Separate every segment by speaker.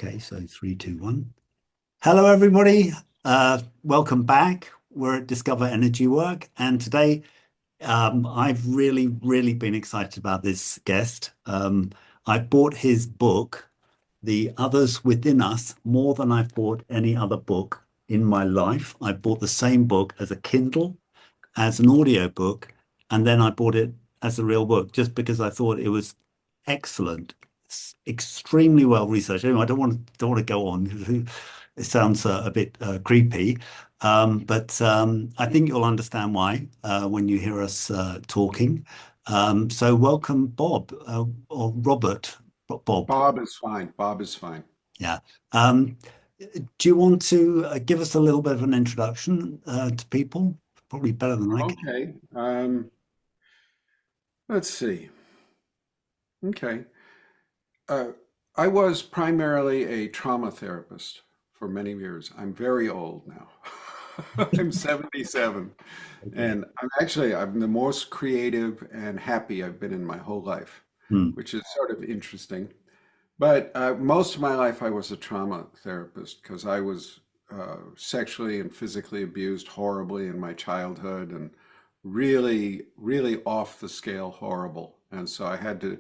Speaker 1: Okay, so three, two, one. Hello, everybody. Welcome back. We're at Discover Energy Work, and today I've really been excited about this guest. I bought his book, The Others Within Us, more than I've bought any other book in my life. I bought the same book as a Kindle, as an audio book, and then I bought it as a real book just because I thought it was excellent. It's extremely well researched. Anyway, I don't want to go on. It sounds a bit creepy, but I think you'll understand why when you hear us talking. So welcome, Bob or Robert. Bob.
Speaker 2: Bob is fine. Bob is fine.
Speaker 1: Yeah. Um, do you want to give us a little bit of an introduction to people? Probably better than I can.
Speaker 2: Okay. Let's see. Okay. Uh, I was primarily a trauma therapist for many years. I'm very old now. I'm 77,
Speaker 1: Okay.
Speaker 2: and I'm the most creative and happy I've been in my whole life,
Speaker 1: Hmm.
Speaker 2: which is sort of interesting. But most of my life, I was a trauma therapist because I was sexually and physically abused horribly in my childhood and really off the scale horrible. And so I had to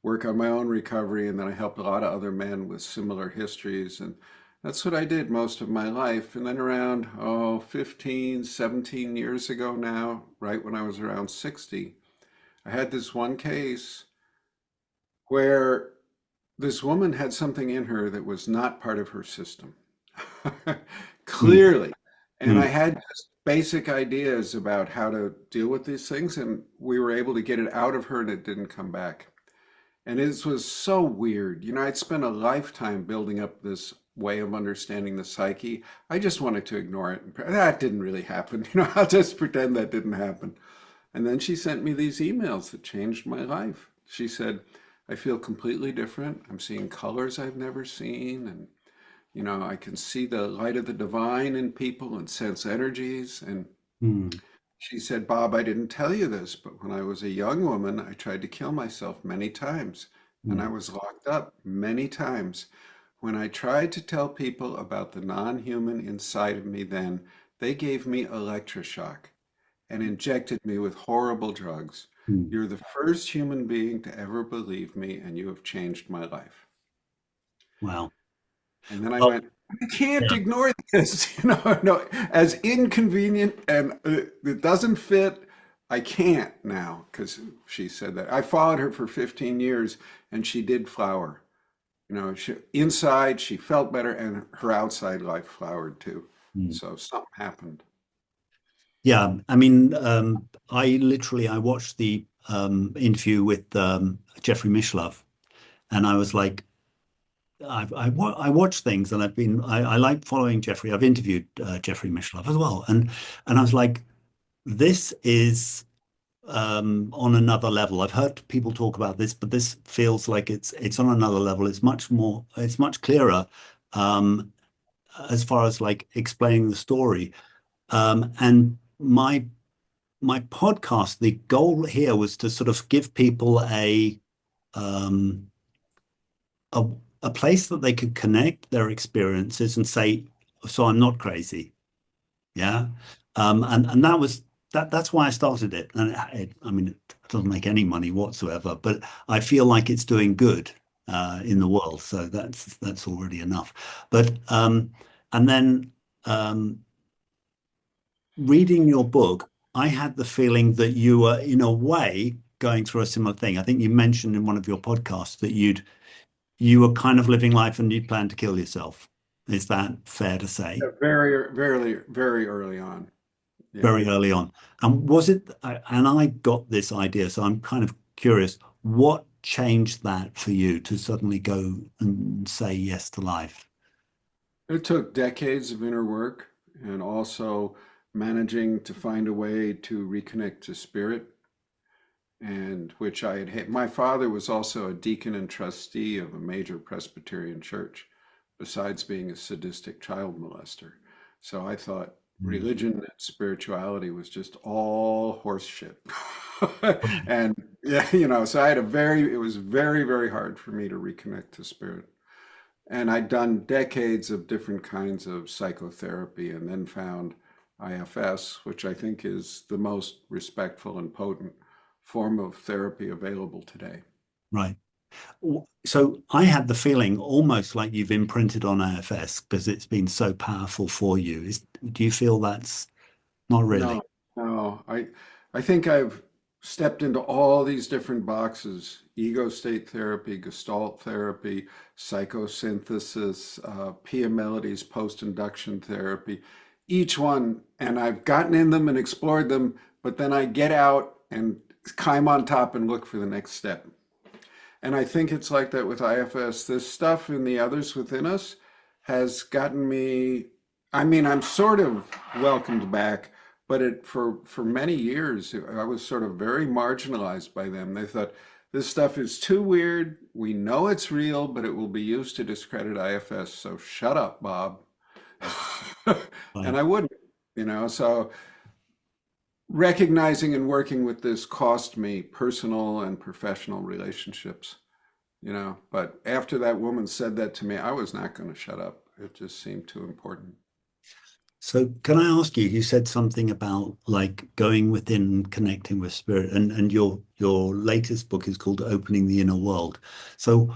Speaker 2: work on my own recovery. And then I helped a lot of other men with similar histories. And that's what I did most of my life. And then around, 15, 17 years ago now, right when I was around 60, I had this one case where this woman had something in her that was not part of her system,
Speaker 1: Hmm.
Speaker 2: clearly. And
Speaker 1: Hmm.
Speaker 2: I had just basic ideas about how to deal with these things, and we were able to get it out of her and it didn't come back. And it was so weird. I'd spent a lifetime building up this way of understanding the psyche. I just wanted to ignore it. That didn't really happen. I'll just pretend that didn't happen. And then she sent me these emails that changed my life. She said, I feel completely different. I'm seeing colors I've never seen. And, I can see the light of the divine in people and sense energies. And
Speaker 1: Hmm.
Speaker 2: she said, Bob, I didn't tell you this, but when I was a young woman, I tried to kill myself many times. And
Speaker 1: Hmm.
Speaker 2: I was locked up many times. When I tried to tell people about the non-human inside of me then, they gave me electroshock and injected me with horrible drugs.
Speaker 1: Hmm.
Speaker 2: You're the first human being to ever believe me, and you have changed my life.
Speaker 1: Wow.
Speaker 2: And then I
Speaker 1: Well,
Speaker 2: went, I can't
Speaker 1: yeah.
Speaker 2: ignore this, no, as inconvenient and it doesn't fit. I can't now because she said that. I followed her for 15 years and she did flower. Inside she felt better and her outside life flowered too.
Speaker 1: Hmm.
Speaker 2: So something happened.
Speaker 1: Yeah. I mean, I watched the interview with Jeffrey Mishlove, and I was like, I watch things, and I like following Jeffrey. I've interviewed Jeffrey Mishlove as well, and I was like, this is on another level. I've heard people talk about this, but this feels like it's on another level. It's much clearer um, as far as like explaining the story. And my podcast, the goal here was to sort of give people um, a a place that they could connect their experiences and say, "So I'm not crazy." Yeah. And that's why I started it. And I mean, it doesn't make any money whatsoever, but I feel like it's doing good in the world. So that's already enough. But and then reading your book, I had the feeling that you were in a way going through a similar thing. I think you mentioned in one of your podcasts that you were kind of living life and you planned to kill yourself. Is that fair to say?
Speaker 2: Very early on. Yeah.
Speaker 1: Very early on. And was it, and I got this idea, so I'm kind of curious, what changed that for you to suddenly go and say yes to life?
Speaker 2: It took decades of inner work and also managing to find a way to reconnect to spirit, and which I had. My father was also a deacon and trustee of a major Presbyterian church, besides being a sadistic child molester. So I thought
Speaker 1: Mm.
Speaker 2: religion and spirituality was just all horse shit. And yeah, so it was very hard for me to reconnect to spirit. And I'd done decades of different kinds of psychotherapy and then found IFS, which I think is the most respectful and potent form of therapy available today.
Speaker 1: Right. So I had the feeling almost like you've imprinted on AFS because it's been so powerful for you. Do you feel that's not really?
Speaker 2: No, no. I think I've stepped into all these different boxes: ego state therapy, gestalt therapy, psychosynthesis, Pia Melody's post-induction therapy, each one, and I've gotten in them and explored them, but then I get out and climb on top and look for the next step. And I think it's like that with IFS. This stuff in the others within us has gotten me, I mean, I'm sort of welcomed back, but for many years I was sort of very marginalized by them. They thought this stuff is too weird. We know it's real, but it will be used to discredit IFS. So shut up, Bob. And
Speaker 1: Right.
Speaker 2: I wouldn't, so recognizing and working with this cost me personal and professional relationships, but after that woman said that to me, I was not going to shut up. It just seemed too important.
Speaker 1: So can I ask you, you said something about like going within, connecting with spirit, and your latest book is called Opening the Inner World. So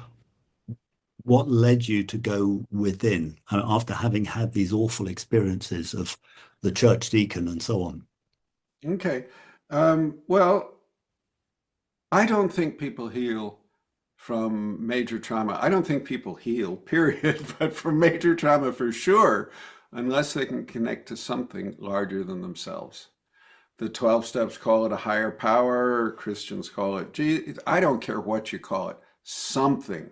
Speaker 1: what led you to go within after having had these awful experiences of the church deacon and so on?
Speaker 2: Okay. Well, I don't think people heal from major trauma. I don't think people heal, period, but from major trauma for sure, unless they can connect to something larger than themselves. The 12 steps call it a higher power. Christians call it, gee, I don't care what you call it, something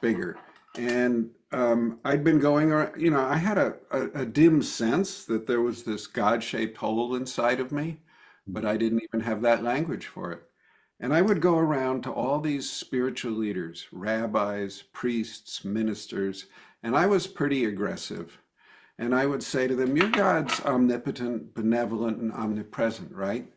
Speaker 2: bigger. And I'd been going around, I had a dim sense that there was this God-shaped hole inside of me, but I didn't even have that language for it. And I would go around to all these spiritual leaders, rabbis, priests, ministers, and I was pretty aggressive. And I would say to them, your God's omnipotent, benevolent, and omnipresent, right?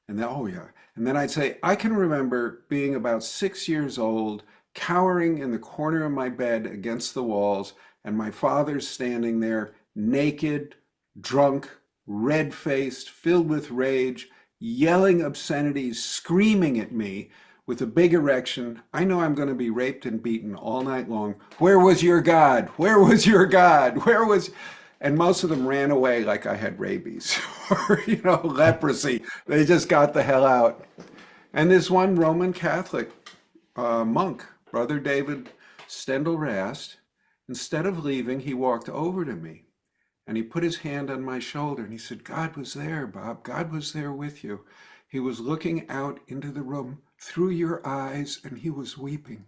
Speaker 2: And then, oh yeah. And then I'd say, I can remember being about 6 years old, cowering in the corner of my bed against the walls, and my father standing there, naked, drunk, red-faced, filled with rage, yelling obscenities, screaming at me with a big erection. I know I'm going to be raped and beaten all night long. Where was your God? Where was your God? Where was... And most of them ran away like I had rabies or, leprosy. They just got the hell out. And this one Roman Catholic monk, Brother David Stendel Rast, instead of leaving, he walked over to me and he put his hand on my shoulder and he said, God was there, Bob. God was there with you. He was looking out into the room through your eyes and he was weeping.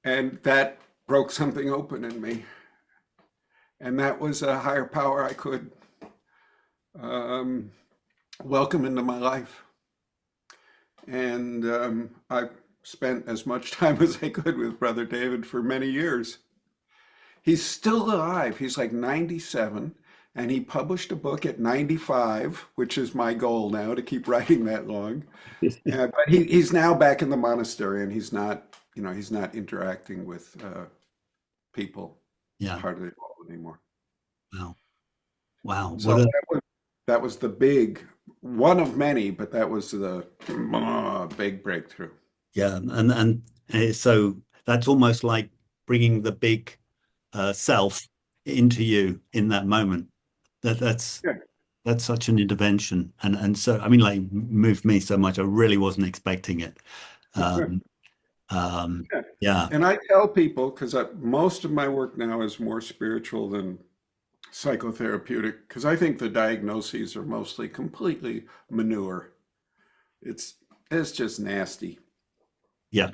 Speaker 2: And that broke something open in me. And that was a higher power I could um, welcome into my life. And I spent as much time as I could with Brother David for many years. He's still alive. He's like 97, and he published a book at 95, which is my goal now to keep writing that long. But he's now back in the monastery, and he's not interacting with people
Speaker 1: Yeah.
Speaker 2: hardly at all anymore.
Speaker 1: Wow. Wow.
Speaker 2: So that was the big one of many, but that was the big breakthrough.
Speaker 1: Yeah. So that's almost like bringing the big self into you in that moment. That that's
Speaker 2: Yeah.
Speaker 1: that's such an intervention, and so I mean, like moved me so much. I really wasn't expecting it. Um, um,
Speaker 2: Yeah.
Speaker 1: yeah,
Speaker 2: And I tell people, because most of my work now is more spiritual than psychotherapeutic, because I think the diagnoses are mostly completely manure. It's it's just nasty.
Speaker 1: yeah,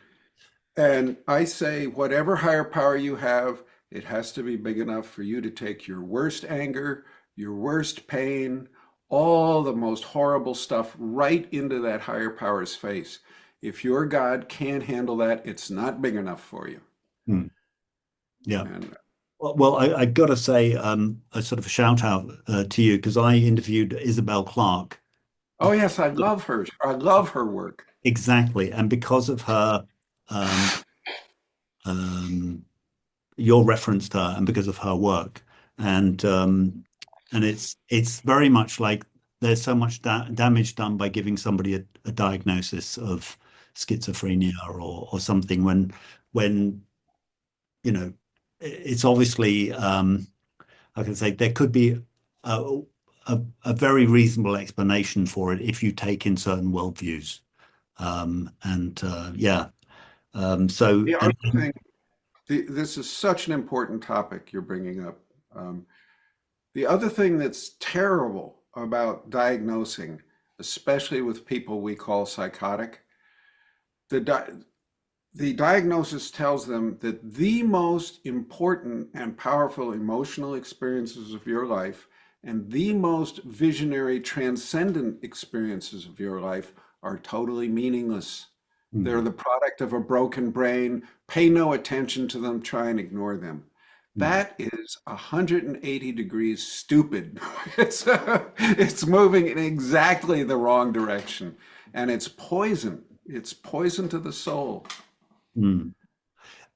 Speaker 2: And I say, whatever higher power you have, it has to be big enough for you to take your worst anger, your worst pain, all the most horrible stuff right into that higher power's face. If your God can't handle that, it's not big enough for you.
Speaker 1: hmm, yeah.
Speaker 2: And
Speaker 1: Well, I got to say a sort of a shout out to you because I interviewed Isabel Clarke.
Speaker 2: oh yes, I love her. I love her work.
Speaker 1: exactly. And because of her, um, um, your reference to her, and because of her work, and it's very much like there's so much damage done by giving somebody a diagnosis of schizophrenia or something when it's obviously I can say there could be a, a very reasonable explanation for it if you take in certain worldviews. And yeah, so
Speaker 2: The other
Speaker 1: and
Speaker 2: thing, this is such an important topic you're bringing up. Um, the other thing that's terrible about diagnosing, especially with people we call psychotic, the di the diagnosis tells them that the most important and powerful emotional experiences of your life and the most visionary, transcendent experiences of your life are totally meaningless. They're
Speaker 1: mm,
Speaker 2: the product of a broken brain. Pay no attention to them, try and ignore them.
Speaker 1: mm,
Speaker 2: That is 180 degrees stupid. It's moving in exactly the wrong direction. And it's poison. It's poison to the soul.
Speaker 1: mm.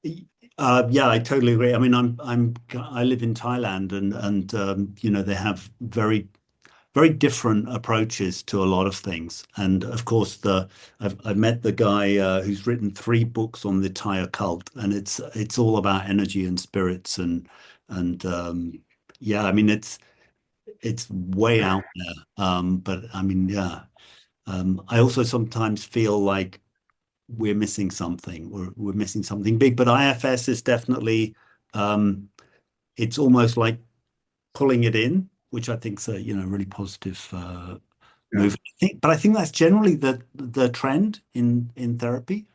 Speaker 1: Yeah, I totally agree. I mean, I live in Thailand, and they have very different approaches to a lot of things. And of course, I've met the guy who's written 3 books on the Thai occult, and it's all about energy and spirits and yeah, I mean it's way out there. But I mean, yeah, I also sometimes feel like we're missing something. We're missing something big. But IFS is definitely um, it's almost like pulling it in, which I think is a really positive
Speaker 2: Yeah.
Speaker 1: move. But I think that's generally the trend in therapy.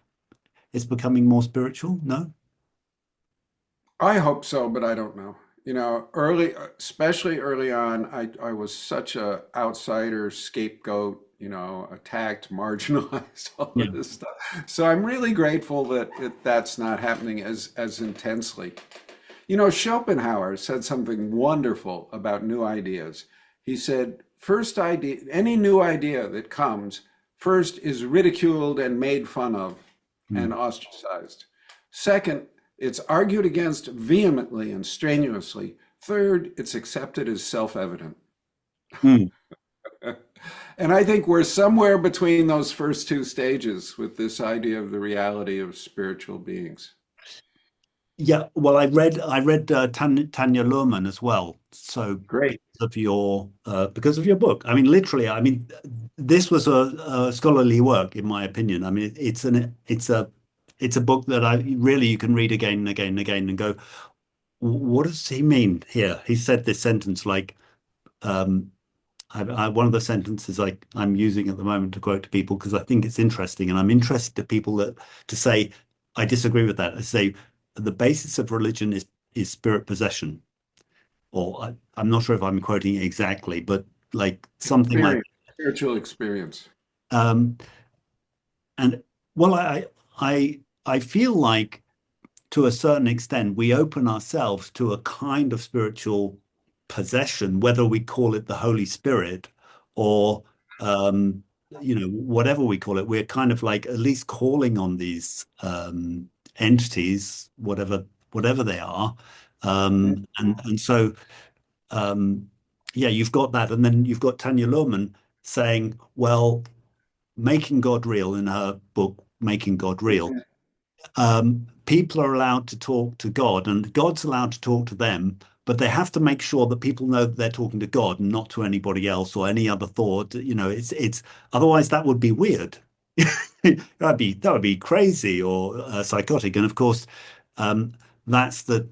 Speaker 1: It's becoming more spiritual. No?
Speaker 2: I hope so, but I don't know. Early, especially early on, I was such a outsider, scapegoat, attacked, marginalized, all
Speaker 1: Yeah.
Speaker 2: of this stuff. So I'm really grateful that that's not happening as intensely. Schopenhauer said something wonderful about new ideas. He said, first idea, any new idea that comes, first is ridiculed and made fun of and
Speaker 1: Mm.
Speaker 2: ostracized. Second, it's argued against vehemently and strenuously. Third, it's accepted as self-evident.
Speaker 1: Mm.
Speaker 2: And I think we're somewhere between those first two stages with this idea of the reality of spiritual beings.
Speaker 1: Yeah, well, I read Tanya Luhrmann as well. So
Speaker 2: Great.
Speaker 1: because of your book, I mean, literally, I mean, this was a scholarly work, in my opinion. I mean, it's a book that I really you can read again and again and again and go, what does he mean here? He said this sentence like, um, one of the sentences I'm using at the moment to quote to people because I think it's interesting, and I'm interested to people that to say I disagree with that. I say the basis of religion is spirit possession, or I'm not sure if I'm quoting it exactly, but like something like
Speaker 2: Experience, spiritual experience.
Speaker 1: um, and well, I I feel like to a certain extent, we open ourselves to a kind of spiritual possession, whether we call it the Holy Spirit or, whatever we call it. We're kind of like at least calling on these entities, whatever they are, and so um, yeah, you've got that, and then you've got Tanya Luhrmann saying, well, making God real in her book, Making God Real people are allowed to talk to God and God's allowed to talk to them, but they have to make sure that people know that they're talking to God and not to anybody else or any other thought. It's otherwise that would be weird. That would be crazy or psychotic. And of course, um, that's the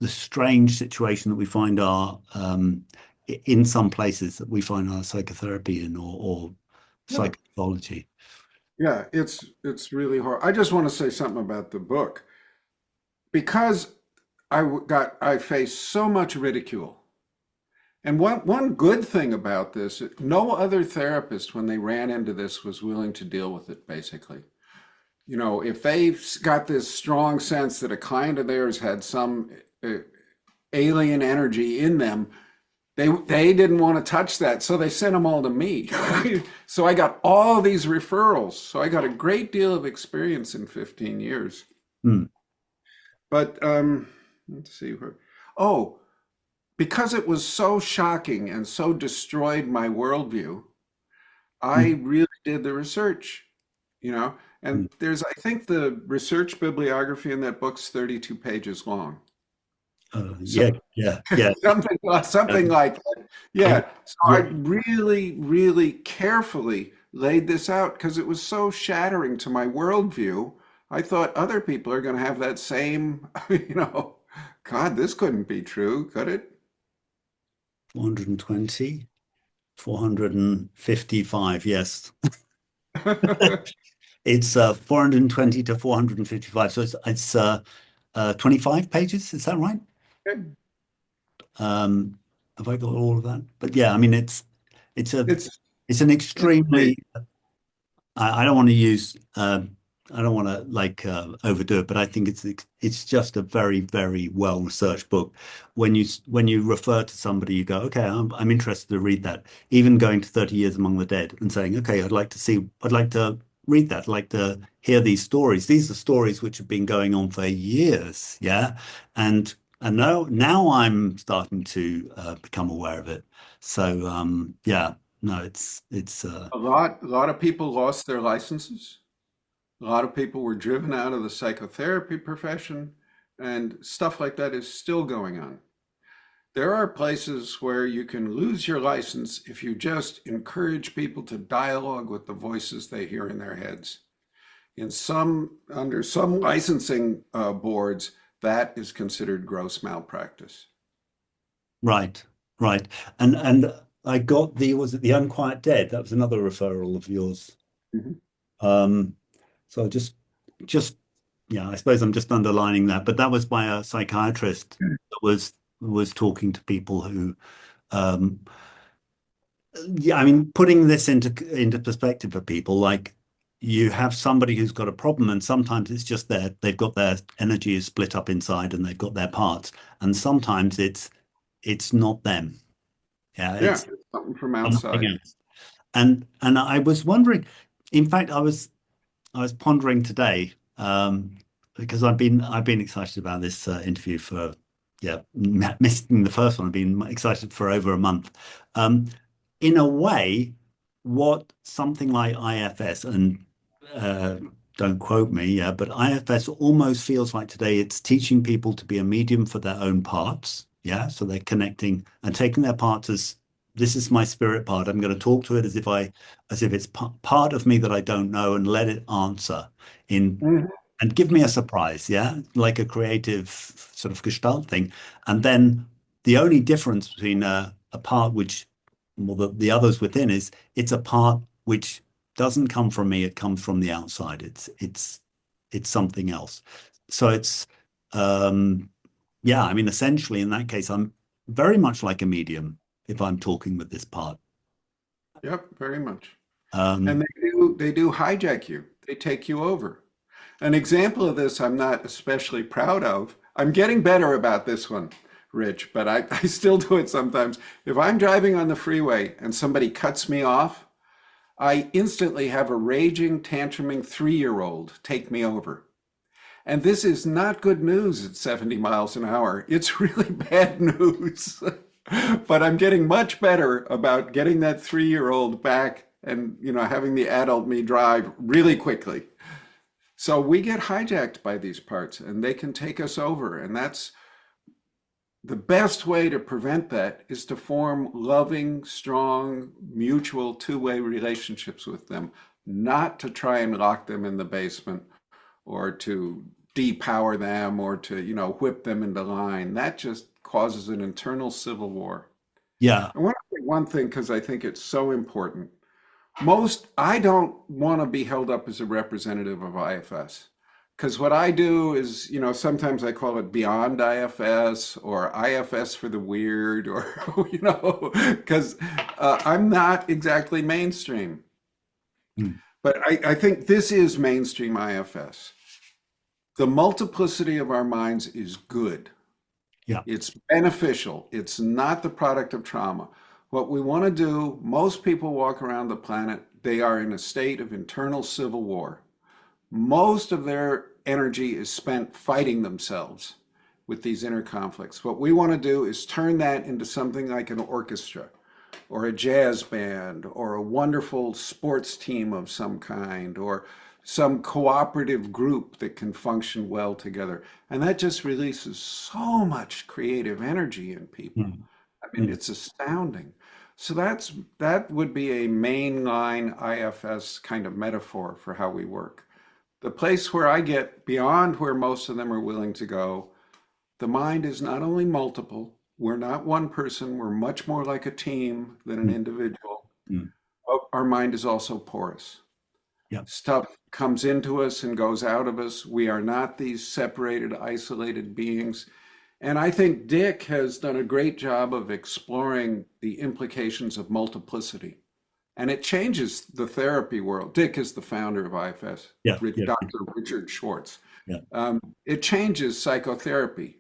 Speaker 1: strange situation that we find our in some places that we find our psychotherapy in or
Speaker 2: Yeah,
Speaker 1: psychopathology.
Speaker 2: yeah, it's really hard. I just want to say something about the book because I faced so much ridicule. And one good thing about this, no other therapist when they ran into this was willing to deal with it, basically. If they've got this strong sense that a client of theirs had some alien energy in them, They didn't want to touch that, so they sent them all to me. So I got all these referrals. So I got a great deal of experience in 15 years.
Speaker 1: Hmm.
Speaker 2: But let's see where. Oh, because it was so shocking and so destroyed my worldview, I
Speaker 1: Hmm.
Speaker 2: really did the research, you know.
Speaker 1: Hmm.
Speaker 2: And I think the research bibliography in that book's 32 pages long. So
Speaker 1: Yeah, yeah, yeah.
Speaker 2: something
Speaker 1: Um,
Speaker 2: like that.
Speaker 1: I,
Speaker 2: Yeah. So I
Speaker 1: yeah,
Speaker 2: really, really carefully laid this out because it was so shattering to my worldview. I thought other people are going to have that same, God, this couldn't be true, could it?
Speaker 1: 420, 455. Yes. It's 420 to 455. So it's 25 pages. Is that right? Um, have I got all of that? But yeah, I mean, it's a
Speaker 2: It's
Speaker 1: it's an
Speaker 2: it's big.
Speaker 1: extremely I don't want to use I don't want to like overdo it, but I think it's just a very, very well researched book. When you refer to somebody, you go, okay, I'm interested to read that. Even going to 30 Years Among the Dead and saying, okay, I'd like to read that, I'd like to hear these stories. These are stories which have been going on for years, yeah, and now I'm starting to become aware of it. So yeah, no, it's
Speaker 2: A lot of people lost their licenses. A lot of people were driven out of the psychotherapy profession, and stuff like that is still going on. There are places where you can lose your license if you just encourage people to dialogue with the voices they hear in their heads. Under some licensing boards, that is considered gross malpractice.
Speaker 1: right, right. And I got was it The Unquiet Dead? That was another referral of yours.
Speaker 2: Mhm.
Speaker 1: Um, so just yeah, I suppose I'm just underlining that, but that was by a psychiatrist that was talking to people who um yeah, I mean, putting this into perspective for people, like you have somebody who's got a problem, and sometimes it's just they've got their energy is split up inside and they've got their parts, and sometimes it's not them. Yeah,
Speaker 2: Yeah,
Speaker 1: it's
Speaker 2: it's something from
Speaker 1: something
Speaker 2: outside.
Speaker 1: else. And I was wondering, in fact, I was pondering today, because I've been excited about this interview for yeah, missing the first one. I've been excited for over a month. Um, in a way, what something like IFS and uh, don't quote me, yeah, but IFS almost feels like today it's teaching people to be a medium for their own parts. Yeah, so they're connecting and taking their parts as this is my spirit part. I'm going to talk to it as if it's part of me that I don't know and let it answer in
Speaker 2: Mhm.
Speaker 1: and give me a surprise, yeah, like a creative sort of gestalt thing. And then the only difference between a part which, well, the others within is it's a part which doesn't come from me, it comes from the outside. It's something else. So it's um yeah, I mean essentially in that case I'm very much like a medium if I'm talking with this part.
Speaker 2: Yep, very much. And
Speaker 1: Um
Speaker 2: they do hijack you. They take you over. An example of this I'm not especially proud of. I'm getting better about this one, Rich, but I still do it sometimes. If I'm driving on the freeway and somebody cuts me off, I instantly have a raging, tantruming 3-year-old take me over. And this is not good news at 70 miles an hour. It's really bad news. But I'm getting much better about getting that 3-year-old back and, having the adult me drive really quickly. So we get hijacked by these parts and they can take us over. And that's the best way to prevent that is to form loving, strong, mutual two-way relationships with them, not to try and lock them in the basement or to depower them or to, whip them into line. That just causes an internal civil war.
Speaker 1: yeah,
Speaker 2: I want to say one thing because I think it's so important. I don't want to be held up as a representative of IFS. Because what I do is, sometimes I call it beyond IFS or IFS for the weird, or, because I'm not exactly mainstream.
Speaker 1: mm,
Speaker 2: But I think this is mainstream IFS. The multiplicity of our minds is good.
Speaker 1: Yeah.
Speaker 2: It's beneficial. It's not the product of trauma. What we want to do, most people walk around the planet, they are in a state of internal civil war. Most of their energy is spent fighting themselves with these inner conflicts. What we want to do is turn that into something like an orchestra or a jazz band or a wonderful sports team of some kind or some cooperative group that can function well together. And that just releases so much creative energy in people.
Speaker 1: Mm.
Speaker 2: I mean,
Speaker 1: Mm.
Speaker 2: it's astounding. So that would be a mainline IFS kind of metaphor for how we work. The place where I get beyond where most of them are willing to go, the mind is not only multiple, we're not one person, we're much more like a team than an
Speaker 1: Mm.
Speaker 2: individual.
Speaker 1: Mm.
Speaker 2: Our mind is also porous.
Speaker 1: Yeah.
Speaker 2: Stuff comes into us and goes out of us. We are not these separated, isolated beings. And I think Dick has done a great job of exploring the implications of multiplicity. And it changes the therapy world. Dick is the founder of IFS,
Speaker 1: Yeah. Yeah.
Speaker 2: Dr. Richard Schwartz.
Speaker 1: Yeah.
Speaker 2: It changes psychotherapy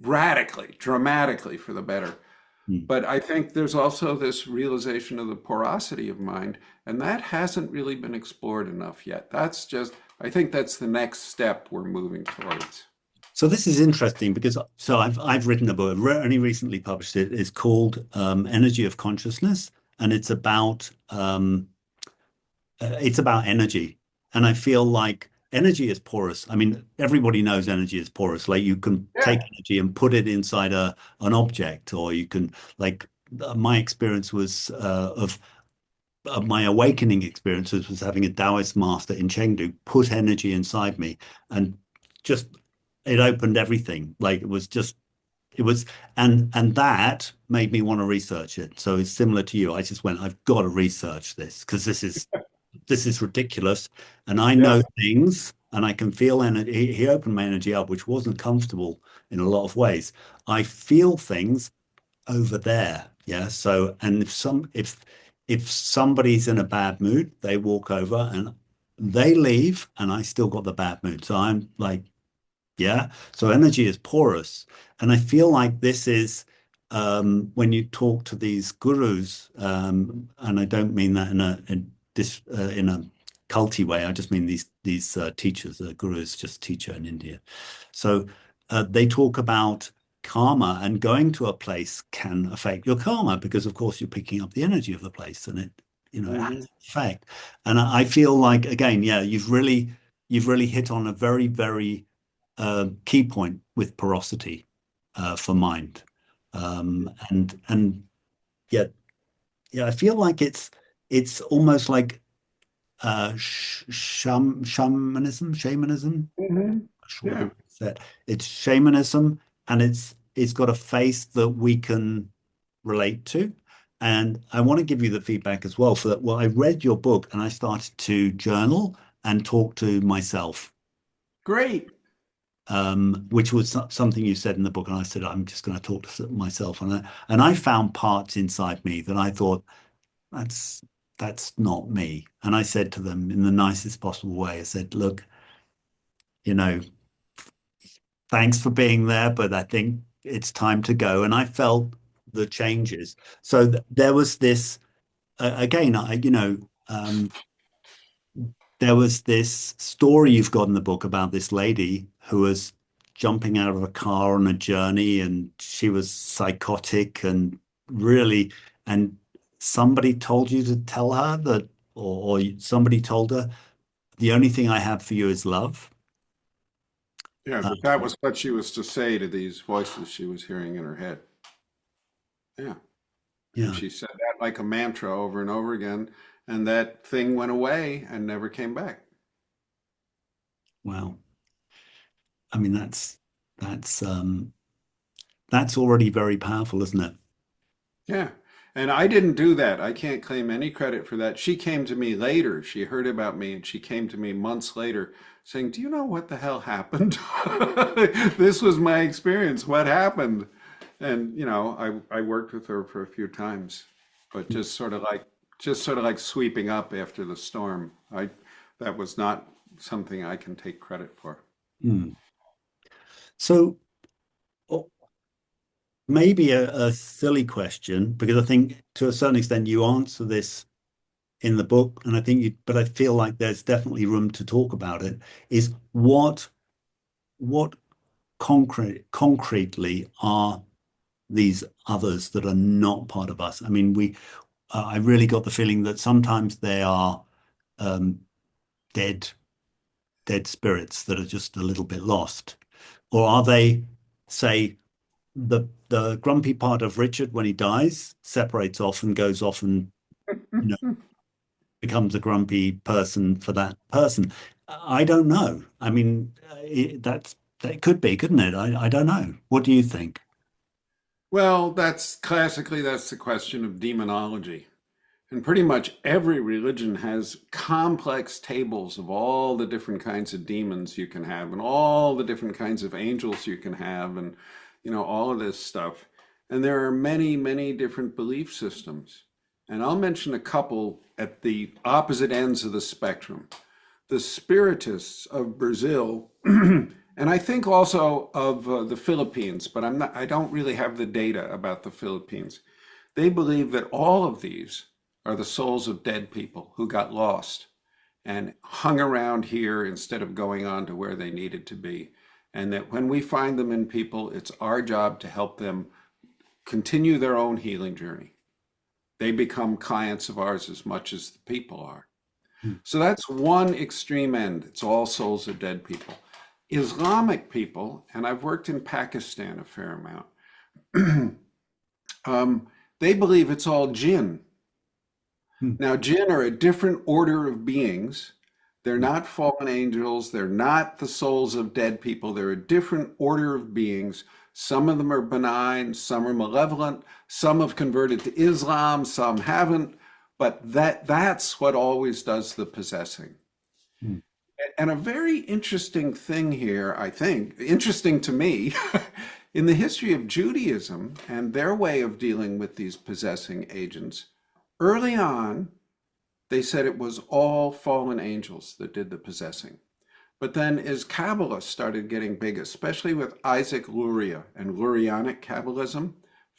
Speaker 2: radically, dramatically for the better.
Speaker 1: Mm.
Speaker 2: But I think there's also this realization of the porosity of mind, and that hasn't really been explored enough yet. I think that's the next step we're moving towards.
Speaker 1: So this is interesting because I've written a book, only recently published it. It's called Energy of Consciousness, and it's about energy. And I feel like energy is porous. I mean, everybody knows energy is porous. Like you can
Speaker 2: Yeah,
Speaker 1: take energy and put it inside an object, or you can like my experience was of my awakening experiences was having a Taoist master in Chengdu put energy inside me and just it opened everything. Like it was and that made me want to research it. So it's similar to you. I just went, I've got to research this because this is ridiculous. And I know
Speaker 2: yes.
Speaker 1: things and I can feel energy. He opened my energy up, which wasn't comfortable in a lot of ways. I feel things over there. Yeah. So, and if somebody's in a bad mood, they walk over and they leave and I still got the bad mood. So I'm like, yeah. So energy is porous. And I feel like this is when you talk to these gurus, and I don't mean that in a culty way. I just mean these teachers. Gurus just teacher in India. So they talk about karma, and going to a place can affect your karma because, of course, you're picking up the energy of the place, and it has
Speaker 2: Hmm.
Speaker 1: an effect. And I feel like again, yeah, you've really hit on a very, very key point with porosity for mind. And yet, yeah, I feel like it's almost like shamanism.
Speaker 2: Hmm.
Speaker 1: Not sure
Speaker 2: Yeah,
Speaker 1: who said it's shamanism, and it's got a face that we can relate to. And I want to give you the feedback as well for that. Well, I read your book and I started to journal and talk to myself,
Speaker 2: great.
Speaker 1: which was something you said in the book. And I said, I'm just going to talk to myself. And I found parts inside me that I thought, that's that's not me. And I said to them in the nicest possible way, I said, look, you know, thanks for being there, but I think it's time to go. And I felt the changes. So there was this, again, there was this story you've got in the book about this lady who was jumping out of a car on a journey and she was psychotic and really, and somebody told you to tell her that, or somebody told her, the only thing I have for you is love.
Speaker 2: Yeah,
Speaker 1: Uh,
Speaker 2: but that was what she was to say to these voices she was hearing in her head. Yeah. And
Speaker 1: yeah,
Speaker 2: she said that like a mantra over and over again, and that thing went away and never came back.
Speaker 1: wow. I mean, that's already very powerful, isn't it?
Speaker 2: Yeah. And I didn't do that. I can't claim any credit for that. She came to me later. She heard about me and she came to me months later saying, "Do you know what the hell happened? This was my experience. What happened?" And I worked with her for a few times, but just sort of like sweeping up after the storm. I That was not something I can take credit for.
Speaker 1: Mm. So maybe a silly question because I think to a certain extent you answer this in the book, and I think but I feel like there's definitely room to talk about it, is what concretely are these others that are not part of us? I mean, I really got the feeling that sometimes they are um, dead, dead spirits that are just a little bit lost, or are they, say, the grumpy part of Richard when he dies separates off and goes off and you know becomes a grumpy person for that person. I don't know. I mean, that could be, couldn't it? I don't know. What do you think?
Speaker 2: Well, that's the question of demonology. And pretty much every religion has complex tables of all the different kinds of demons you can have and all the different kinds of angels you can have and all of this stuff. And there are many, many different belief systems. And I'll mention a couple at the opposite ends of the spectrum. The Spiritists of Brazil, and I think also of the Philippines, but I don't really have the data about the Philippines. They believe that all of these are the souls of dead people who got lost and hung around here instead of going on to where they needed to be. And that when we find them in people, it's our job to help them continue their own healing journey. They become clients of ours as much as the people are.
Speaker 1: Hmm.
Speaker 2: So that's one extreme end. It's all souls of dead people. Islamic people, and I've worked in Pakistan a fair amount, they believe it's all jinn.
Speaker 1: Hmm.
Speaker 2: Now, jinn are a different order of beings. They're not fallen angels. They're not the souls of dead people. They're a different order of beings. Some of them are benign, some are malevolent, some have converted to Islam, some haven't. But that's what always does the possessing.
Speaker 1: Hmm.
Speaker 2: And a very interesting thing here, I think, interesting to me, in the history of Judaism and their way of dealing with these possessing agents, early on, they said it was all fallen angels that did the possessing. But then as Kabbalah started getting big, especially with Isaac Luria and Lurianic Kabbalism,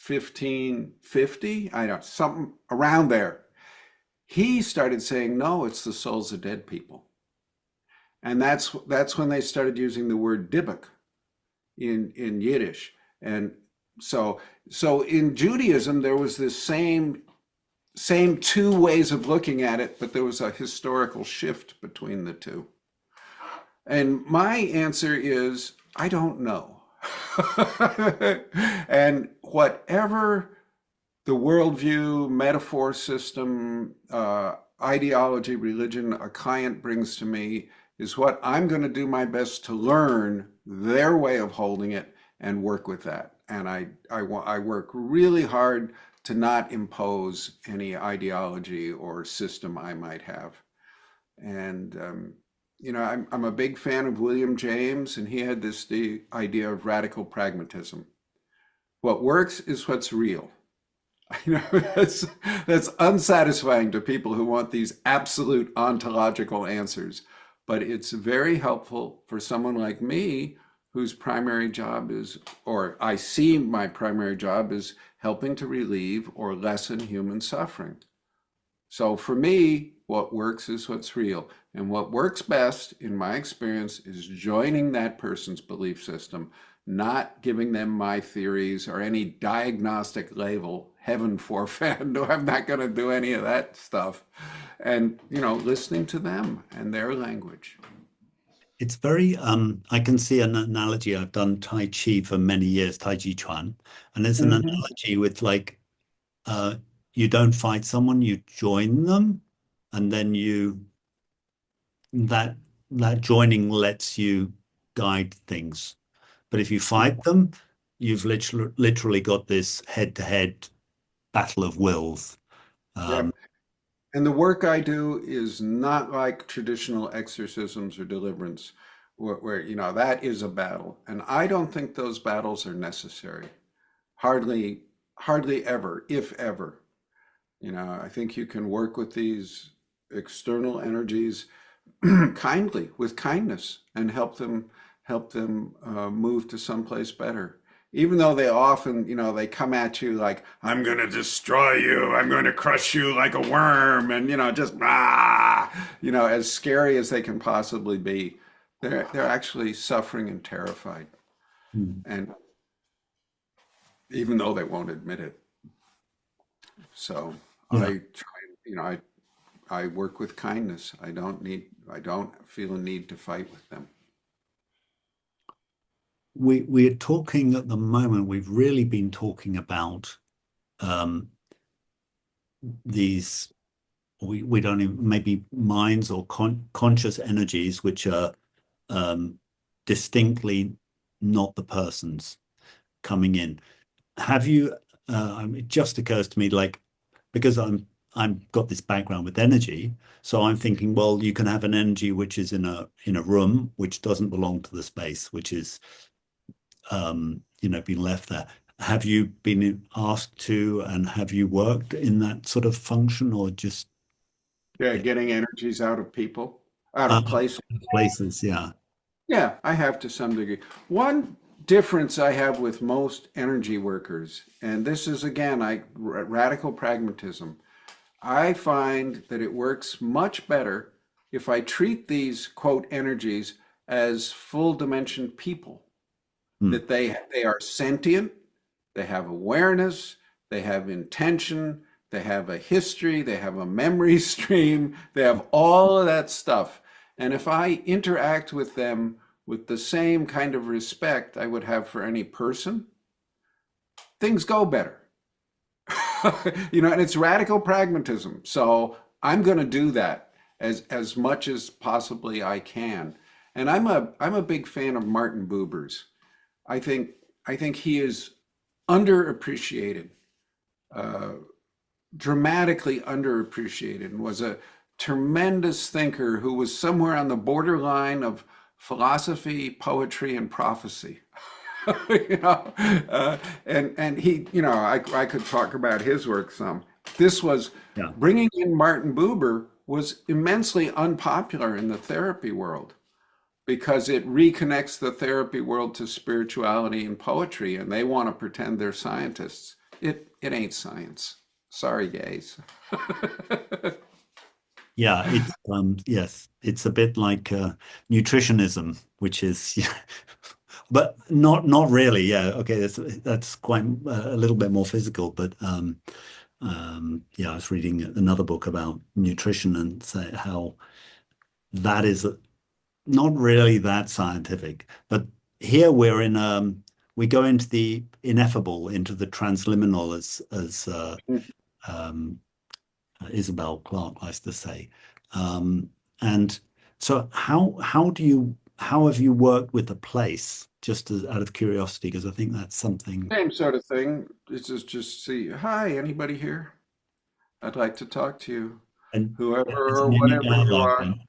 Speaker 2: 1550, I don't know, something around there, he started saying, no, it's the souls of dead people. And that's when they started using the word Dybbuk in Yiddish. And so in Judaism, there was this same two ways of looking at it, but there was a historical shift between the two. And my answer is, I don't know. And whatever the worldview, metaphor system, ideology, religion a client brings to me is what I'm going to do my best to learn their way of holding it and work with that. And I work really hard to not impose any ideology or system I might have. And I'm a big fan of William James, and he had the idea of radical pragmatism. What works is what's real. That's unsatisfying to people who want these absolute ontological answers. But it's very helpful for someone like me whose primary job is, or I see my primary job is helping to relieve or lessen human suffering. So for me, what works is what's real. And what works best, in my experience, is joining that person's belief system, not giving them my theories or any diagnostic label. Heaven forfend, no, I'm not going to do any of that stuff. And, listening to them and their language.
Speaker 1: It's very, I can see an analogy. I've done Tai Chi for many years, Tai Chi Chuan, and there's an
Speaker 2: Mhm.
Speaker 1: analogy with like, uh, you don't fight someone, you join them, and then that that joining lets you guide things. But if you fight them, you've literally got this head-to-head battle of wills.
Speaker 2: Yeah.
Speaker 1: Um,
Speaker 2: And the work I do is not like traditional exorcisms or deliverance, where that is a battle. And I don't think those battles are necessary. Hardly, hardly ever, if ever. I think you can work with these external energies kindly, with kindness, and help them move to someplace better. even though they often, they come at you like, I'm going to destroy you, I'm going to crush you like a worm, and, just, as scary as they can possibly be, they're actually suffering and terrified.
Speaker 1: Mm.
Speaker 2: And even though they won't admit it. So
Speaker 1: Yeah.
Speaker 2: I try, I work with kindness. I don't feel a need to fight with them.
Speaker 1: We're talking at the moment, we've really been talking about um, these, we don't even, maybe minds or conscious energies, which are um, distinctly not the person's coming in. Have you, it just occurs to me, like, because I'm got this background with energy, so I'm thinking, well, you can have an energy which is in a room which doesn't belong to the space, which is been left there. Have you been asked to, and have you worked in that sort of function, or just
Speaker 2: Yeah, getting energies out of people, out
Speaker 1: uh,
Speaker 2: of places.
Speaker 1: places? Yeah.
Speaker 2: Yeah, I have to some degree. One difference I have with most energy workers, and this is again, radical pragmatism. I find that it works much better if I treat these quote energies as full dimension people,
Speaker 1: Mm.
Speaker 2: that they are sentient, they have awareness, they have intention, they have a history, they have a memory stream, they have all of that stuff. And if I interact with them with the same kind of respect I would have for any person, things go better. And it's radical pragmatism. So I'm going to do that as much as possibly I can. And I'm a big fan of Martin Buber's. I think I think he is underappreciated, uh, dramatically underappreciated, and was a tremendous thinker who was somewhere on the borderline of philosophy, poetry, and prophecy. you know, and he, I could talk about his work some. This was
Speaker 1: Yeah.
Speaker 2: bringing in Martin Buber was immensely unpopular in the therapy world because it reconnects the therapy world to spirituality and poetry, and they want to pretend they're scientists. It ain't science. Sorry, guys.
Speaker 1: Yeah, it's yes, it's a bit like nutritionism, which is but not really. Yeah, okay, that's quite a little bit more physical, but yeah, I was reading another book about nutrition and say how that is not really that scientific. But here we go into the ineffable, into the transliminal, as um, Isabel Clarke likes to say. Um, and so how have you worked with a place, just out of curiosity, because I think that's something.
Speaker 2: Same sort of thing. It's just see, hi, anybody here? I'd like to talk to you.
Speaker 1: And
Speaker 2: Whoever
Speaker 1: it's
Speaker 2: or
Speaker 1: an any
Speaker 2: whatever you
Speaker 1: dialogue
Speaker 2: are.
Speaker 1: then.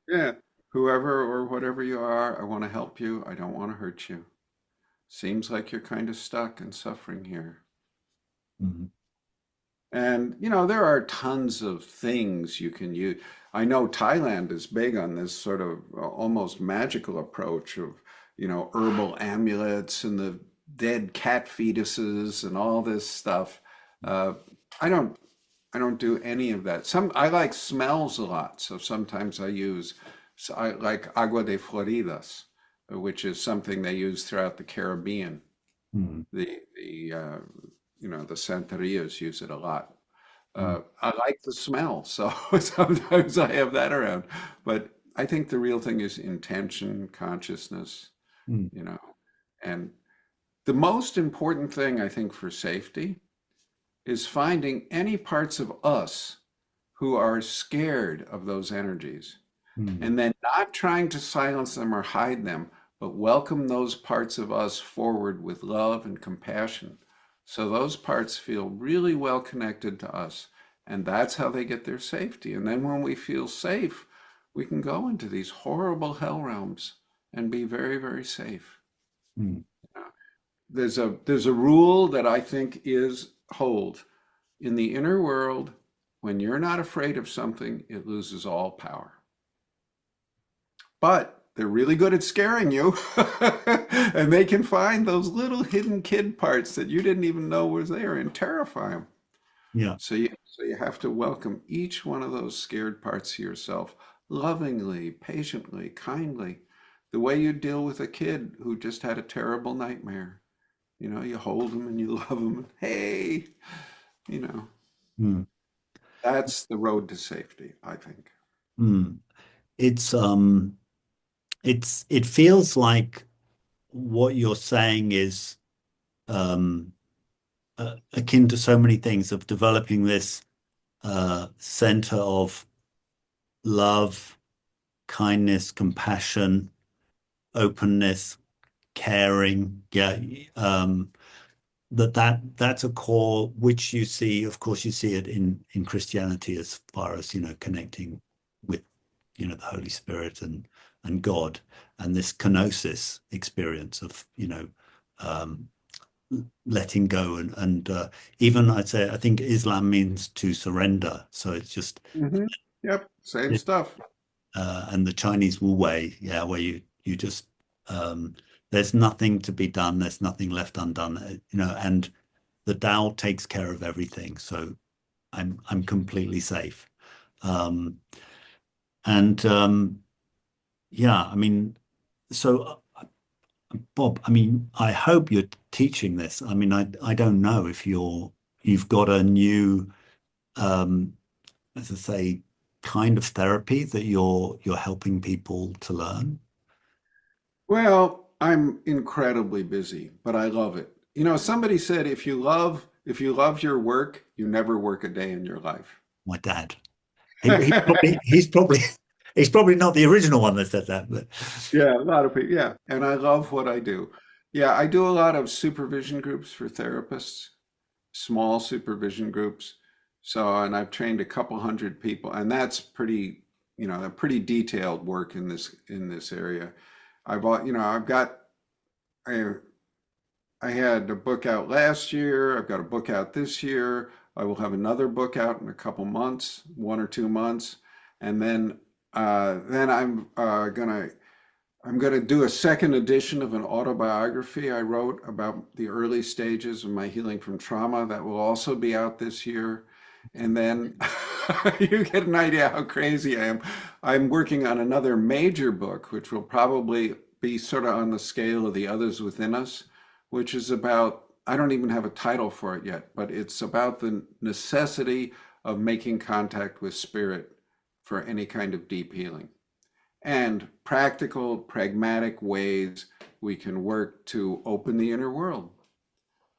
Speaker 2: Yeah. Whoever or whatever you are, I want to help you. I don't want to hurt you. Seems like you're kind of stuck and suffering here.
Speaker 1: Mhm.
Speaker 2: And, there are tons of things you can use. I know Thailand is big on this sort of almost magical approach of, herbal amulets and the dead cat fetuses and all this stuff. Uh, I don't, I don't do any of that. I like smells a lot, so sometimes I like agua de Floridas, which is something they use throughout the Caribbean.
Speaker 1: Mhm.
Speaker 2: The Santerias use it a lot.
Speaker 1: Mhm.
Speaker 2: I like the smell, so sometimes I have that around. But I think the real thing is intention, consciousness,
Speaker 1: Mhm.
Speaker 2: you know. And the most important thing I think for safety is finding any parts of us who are scared of those energies
Speaker 1: Mhm.
Speaker 2: and then not trying to silence them or hide them, but welcome those parts of us forward with love and compassion. So those parts feel really well connected to us. And that's how they get their safety. And then when we feel safe, we can go into these horrible hell realms and be very, very safe.
Speaker 1: Mhm.
Speaker 2: There's a rule that I think is hold. In the inner world, when you're not afraid of something, it loses all power. But they're really good at scaring you. And they can find those little hidden kid parts that you didn't even know was there and terrify them.
Speaker 1: Yeah.
Speaker 2: So you have to welcome each one of those scared parts of yourself lovingly, patiently, kindly, the way you deal with a kid who just had a terrible nightmare. You hold them and you love them. Hey, you know,
Speaker 1: Mm.
Speaker 2: that's the road to safety, I think.
Speaker 1: Mm. It's it feels like what you're saying is akin to so many things of developing this center of love, kindness, compassion, openness, caring. Yeah, that's a core which you see. Of course, you see it in Christianity as far as connecting with the Holy Spirit and God, and this kenosis experience of um, letting go and even I'd say I think Islam means to surrender. So it's just
Speaker 2: Hmm. Yep, same stuff.
Speaker 1: and the Chinese Wu Wei, yeah, where you just um, there's nothing to be done, there's nothing left undone, and the Tao takes care of everything. So I'm completely safe. Um, and yeah, I mean, so Bob, I mean, I hope you're teaching this. I mean, I don't know if you've got a new as I say, kind of therapy that you're helping people to learn.
Speaker 2: Well, I'm incredibly busy, but I love it. Somebody said if you love your work, you never work a day in your life.
Speaker 1: My dad. He's probably he's probably not the original one that said that, but
Speaker 2: Yeah, a lot of people. Yeah, and I love what I do. Yeah, I do a lot of supervision groups for therapists, small supervision groups. So, and I've trained a couple hundred people, and that's pretty detailed work in this area. I've got I I had a book out last year. I've got a book out this year. I will have another book out in a couple months, 1 or 2 months, and then I'm gonna do a second edition of an autobiography I wrote about the early stages of my healing from trauma. That will also be out this year. And then you get an idea how crazy I am. I'm working on another major book, which will probably be sort of on the scale of the others within us, which is about, I don't even have a title for it yet, but it's about the necessity of making contact with spirit for any kind of deep healing and practical, pragmatic ways we can work to open the inner world,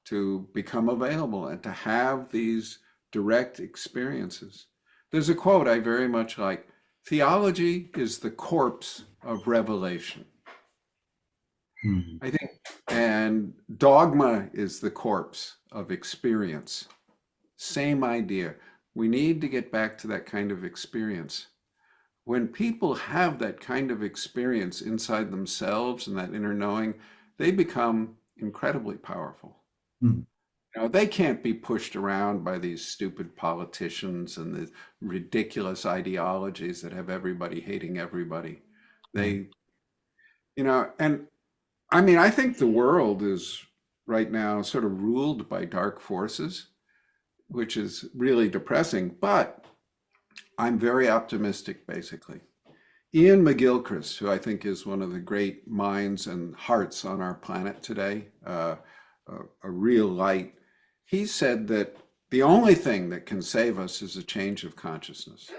Speaker 2: to become available, and to have these direct experiences. There's a quote I very much like: theology is the corpse of revelation.
Speaker 1: hmm,
Speaker 2: I think, and dogma is the corpse of experience. Same idea. We need to get back to that kind of experience. When people have that kind of experience inside themselves and that inner knowing, they become incredibly powerful.
Speaker 1: hmm,
Speaker 2: They can't be pushed around by these stupid politicians and the ridiculous ideologies that have everybody hating everybody.
Speaker 1: yeah,
Speaker 2: They, and I mean, I think the world is right now sort of ruled by dark forces, which is really depressing, but I'm very optimistic, basically. Ian McGilchrist, who I think is one of the great minds and hearts on our planet today, a real light, he said that the only thing that can save us is a change of consciousness.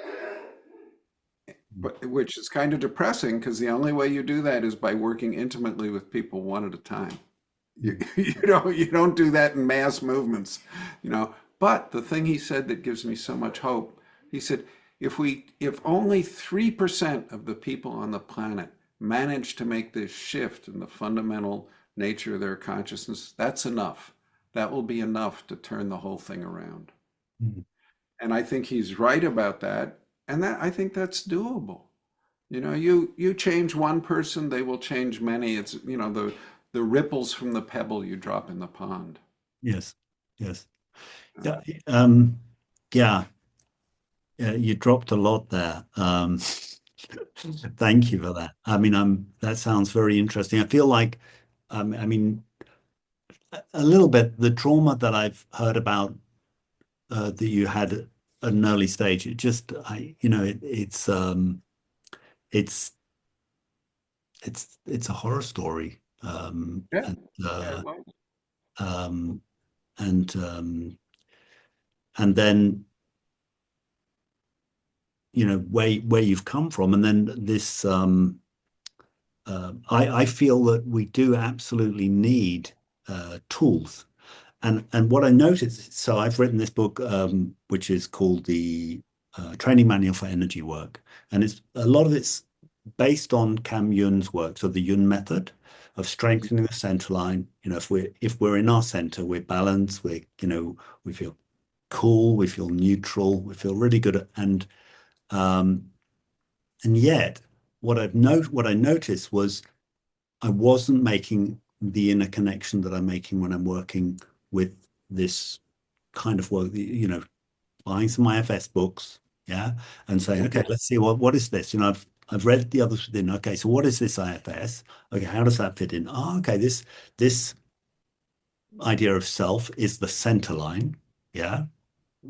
Speaker 2: But which is kind of depressing because the only way you do that is by working intimately with people one at a time. You,
Speaker 1: hmm,
Speaker 2: you don't do that in mass movements, you know. But the thing he said that gives me so much hope, he said, if only 3% of the people on the planet manage to make this shift in the fundamental nature of their consciousness, that's enough. That will be enough to turn the whole thing around.
Speaker 1: hmm,
Speaker 2: And I think he's right about that. And I think that's doable. You change one person, they will change many. It's, the ripples from the pebble you drop in the pond.
Speaker 1: yes, yes,
Speaker 2: Uh,
Speaker 1: yeah, yeah, yeah. You dropped a lot there. Thank you for that. I mean, that sounds very interesting. I feel like, I mean, a little bit the trauma that I've heard about that you had at an early stage. It just, it's it's a horror story,
Speaker 2: Yeah, yeah, well,
Speaker 1: um, and and then where you've come from, and then this. I feel that we do absolutely need tools. And what I noticed, so I've written this book, which is called the Training Manual for Energy Work, and it's a lot of it's based on Cam Yun's work, so the Yun method of strengthening the center line. If we're in our center, we're balanced, we feel cool, we feel neutral, we feel really good, um, and yet what I noticed was I wasn't making the inner connection that I'm making when I'm working with this kind of work, buying some IFS books, yeah, and saying, okay, let's see what is this? I've read the others within. Okay, so what is this IFS? Okay, how does that fit in? Oh, okay, this idea of self is the center line, yeah.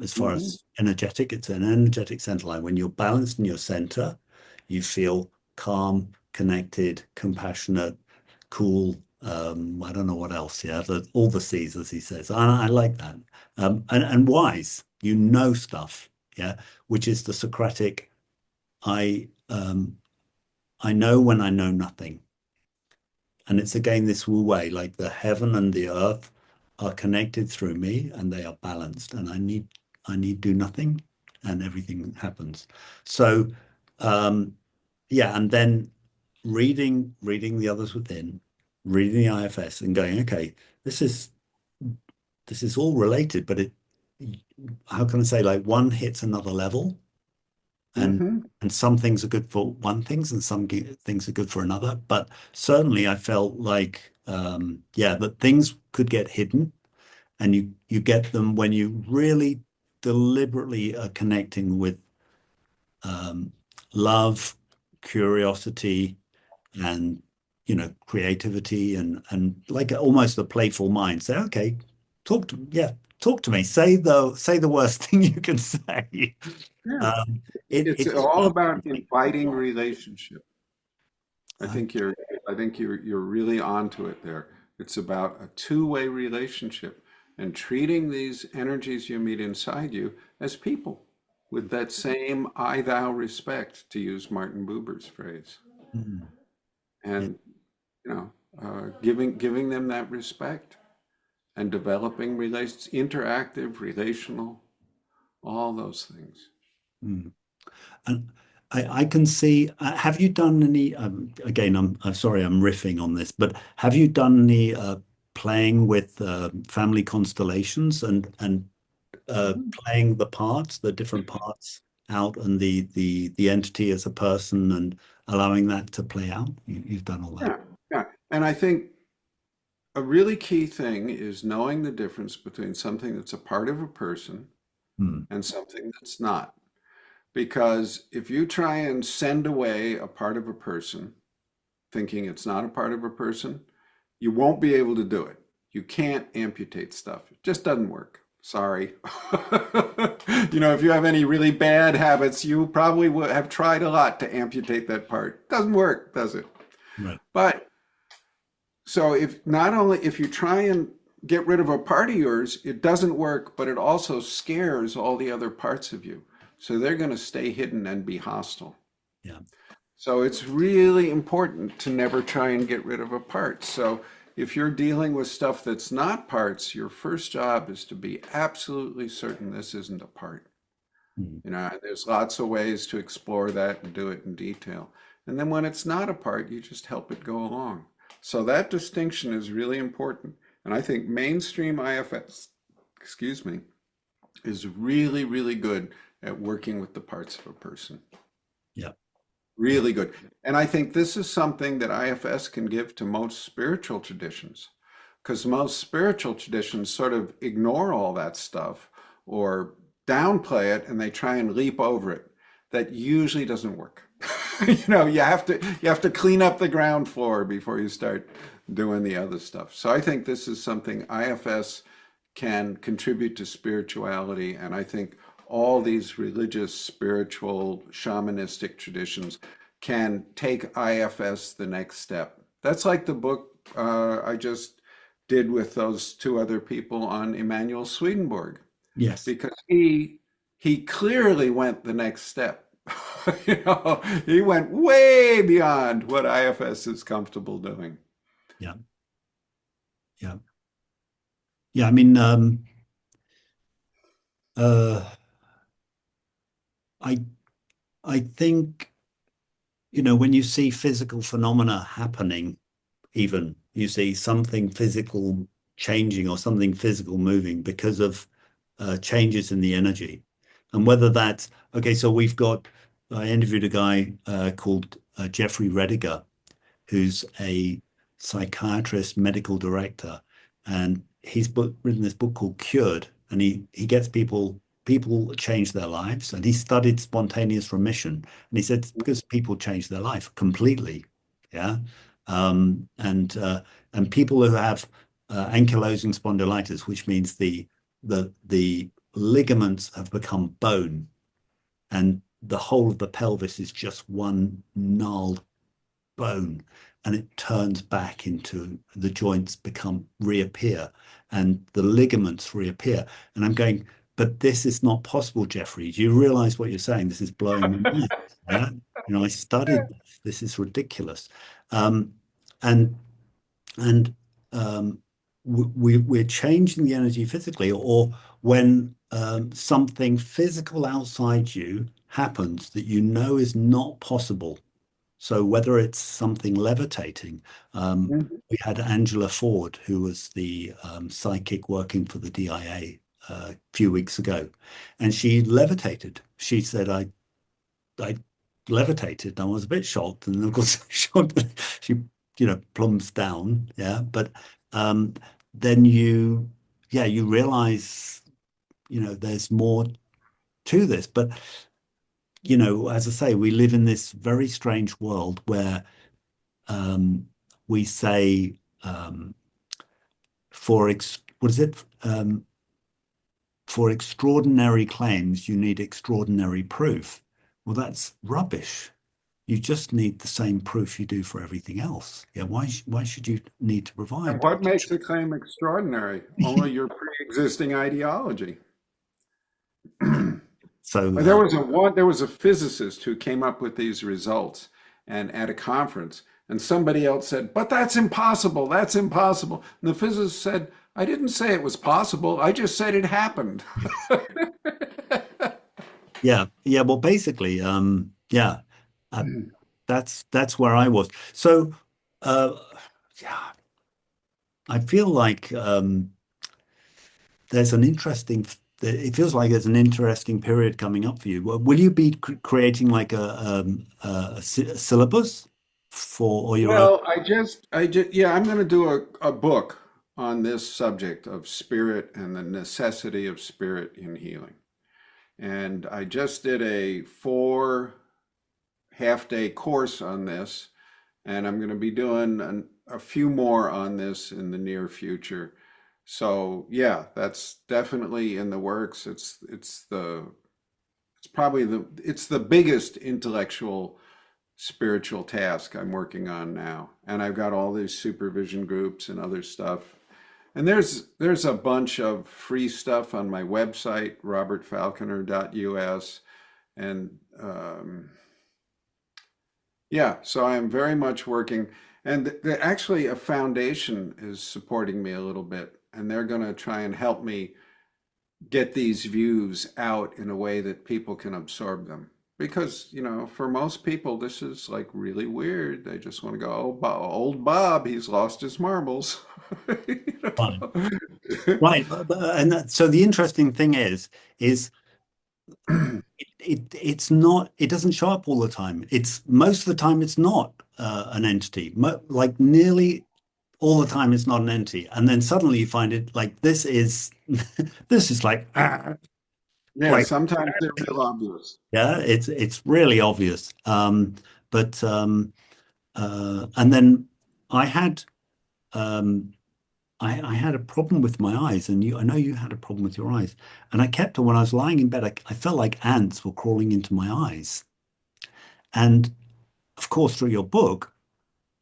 Speaker 1: As far
Speaker 2: hmm
Speaker 1: as energetic, it's an energetic center line. When you're balanced in your center, you feel calm, connected, compassionate, cool. I don't know what else. Yeah, all the C's, as he says. I like that. And wise. You know stuff. Yeah, which is the Socratic. I know when I know nothing. And it's again this wu way, like the heaven and the earth are connected through me and they are balanced. And I need do nothing and everything happens. So yeah, and then reading the others within, reading the IFS and going, okay, this is this is all related, but it how can I say like one hits another level and
Speaker 2: hmm
Speaker 1: and some things are good for one things and some things are good for another. But certainly I felt like yeah, that things could get hidden and you get them when you really deliberately are connecting with um, love, curiosity, and creativity and like almost a playful mind. Say, okay, talk to me. Say the worst thing you can say.
Speaker 2: yeah.
Speaker 1: Um, it
Speaker 2: It's
Speaker 1: it
Speaker 2: all
Speaker 1: sparks
Speaker 2: about
Speaker 1: something.
Speaker 2: inviting relationship. I
Speaker 1: Uh,
Speaker 2: think you're I think you're really onto it there. It's about a two-way relationship and treating these energies you meet inside you as people with that same I thou respect, to use Martin Buber's phrase.
Speaker 1: mm, yeah,
Speaker 2: And you know, giving them that respect and developing relations, interactive, relational, all those things.
Speaker 1: mm. And I can see. Have you done any? Again, I'm sorry, I'm riffing on this, but have you done any playing with family constellations and
Speaker 2: Mhm.
Speaker 1: playing the parts, the different parts out, and the entity as a person, and allowing that to play out? You've done all that.
Speaker 2: Yeah, yeah. And I think a really key thing is knowing the difference between something that's a part of a person
Speaker 1: Hmm.
Speaker 2: and something that's not. Because if you try and send away a part of a person thinking it's not a part of a person, you won't be able to do it. You can't amputate stuff. It just doesn't work. Sorry. If you have any really bad habits, you probably would have tried a lot to amputate that part. Doesn't work, does it?
Speaker 1: Right.
Speaker 2: But so if not only if you try and get rid of a part of yours, it doesn't work, but it also scares all the other parts of you. So they're going to stay hidden and be hostile.
Speaker 1: Yeah.
Speaker 2: So it's really important to never try and get rid of a part. So if you're dealing with stuff that's not parts, your first job is to be absolutely certain this isn't a part.
Speaker 1: Hmm.
Speaker 2: There's lots of ways to explore that and do it in detail. And then when it's not a part, you just help it go along. So that distinction is really important. And I think mainstream IFS, excuse me, is really, really good at working with the parts of a person.
Speaker 1: Yeah. Yeah.
Speaker 2: Really good. And I think this is something that IFS can give to most spiritual traditions, because most spiritual traditions sort of ignore all that stuff or downplay it and they try and leap over it. That usually doesn't work. You have to clean up the ground floor before you start doing the other stuff. So I think this is something IFS can contribute to spirituality, and I think all these religious, spiritual, shamanistic traditions can take IFS the next step. That's like the book I just did with those two other people on Emanuel Swedenborg,
Speaker 1: Yes.
Speaker 2: because he clearly went the next step. He went way beyond what IFS is comfortable doing.
Speaker 1: Yeah. Yeah. Yeah. I mean, uh, I I think, when you see physical phenomena happening, even you see something physical changing or something physical moving because of changes in the energy. And whether that's okay, so I interviewed a guy called Jeffrey Rediger, who's a psychiatrist, medical director, and written this book called Cured, and he gets people change their lives, and he studied spontaneous remission, and he said it's because people change their life completely, yeah, um, and uh, and people who have ankylosing spondylitis, which means the ligaments have become bone, and the whole of the pelvis is just one gnarled bone, and it turns back into the joints become reappear and the ligaments reappear. And I'm going, but this is not possible, Jeffrey. Do you realize what you're saying? This is blowing my mind. Yeah. I studied this. This is ridiculous. Um, and and we're changing the energy physically, or when something physical outside you happens that is not possible, so whether it's something levitating, we had Angela Ford, who was the psychic working for the DIA a few weeks ago, and she levitated. She said, I levitated, and I was a bit shocked, and of course, shocked, she, plumbs down, yeah. But um, then you realize, there's more to this. But as I say, we live in this very strange world where um, we say what is it? For extraordinary claims, you need extraordinary proof. Well, that's rubbish. You just need the same proof you do for everything else. Yeah, why should you need to
Speaker 2: And
Speaker 1: provide?
Speaker 2: what makes a claim extraordinary? Only your pre-existing ideology.
Speaker 1: So
Speaker 2: There was a physicist who came up with these results, and at a conference, and somebody else said, "But that's impossible. That's impossible." And the physicist said, "I didn't say it was possible. I just said it happened."
Speaker 1: yeah, yeah. Well, basically, yeah, uh, that's where I was. So, uh, yeah, I feel like there's an interesting. It feels like there's an interesting period coming up for you. Will you be creating like a syllabus or your own?
Speaker 2: Well, yeah, I'm going to do a book on this subject of spirit and the necessity of spirit in healing. And I just did a 4 half-day course on this, and I'm going to be doing a few more on this in the near future. So yeah, that's definitely in the works. It's the biggest intellectual spiritual task I'm working on now. And I've got all these supervision groups and other stuff. And there's a bunch of free stuff on my website, robertfalconer.us. And yeah, so I am very much working. And actually, a foundation is supporting me a little bit. And they're going to try and help me get these views out in a way that people can absorb them. Because, for most people, this is like really weird. They just want to go, oh, old Bob, he's lost his marbles. You
Speaker 1: Fine.
Speaker 2: know?
Speaker 1: Right. So the interesting thing is it's not, it doesn't show up all the time. It's most of the time it's not an entity. Like nearly all the time it's not an entity. And then suddenly you find it like this is this is
Speaker 2: Yeah,
Speaker 1: like
Speaker 2: sometimes they're real obvious.
Speaker 1: yeah, it's really obvious. But and then I had um, I had a problem with my eyes, and I know you had a problem with your eyes, and I kept on when I was lying in bed, I felt like ants were crawling into my eyes, and of course through your book,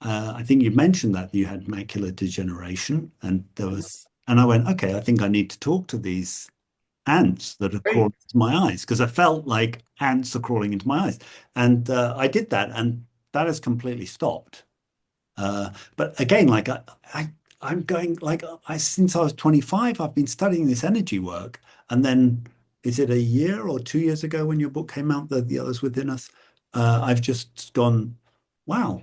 Speaker 1: I think you mentioned that you had macular degeneration, and and I went, okay, I think I need to talk to these ants that are
Speaker 2: Great.
Speaker 1: crawling into my eyes because I felt like ants are crawling into my eyes, and I did that, and that has completely stopped. But again, I, I'm going like I since I was 25, I've been studying this energy work, and then is it a year or 2 years ago when your book came out, the others within us? I've just gone, wow,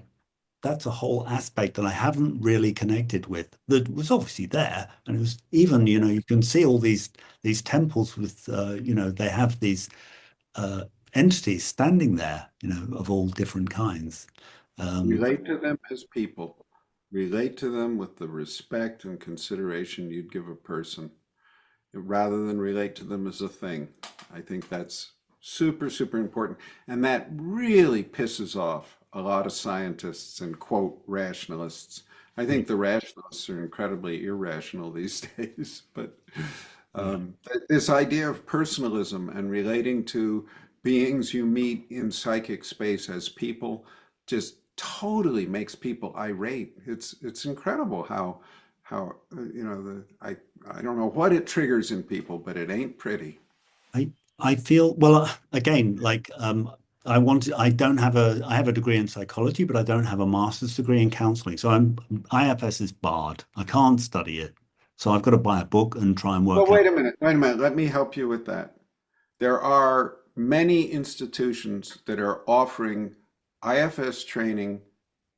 Speaker 1: that's a whole aspect that I haven't really connected with. That was obviously there, and it was even, you can see all these temples with, they have these uh, entities standing there, of all different kinds. Um,
Speaker 2: Relate to them as people. Relate to them with the respect and consideration you'd give a person, rather than relate to them as a thing. I think that's super, super important. And that really pisses off a lot of scientists and quote rationalists. I
Speaker 1: yeah,
Speaker 2: think the rationalists are incredibly irrational these days, but
Speaker 1: yeah.
Speaker 2: this idea of personalism and relating to beings you meet in psychic space as people just totally makes people irate. It's incredible how I don't know what it triggers in people, but it ain't pretty.
Speaker 1: I feel well again like I don't have I have a degree in psychology, but I don't have a master's degree in counselling. So I'm IFS is barred. I can't study it. So I've got to buy a book and try and
Speaker 2: Well,
Speaker 1: work out.
Speaker 2: wait a minute. Let me help you with that. There are many institutions that are offering IFS training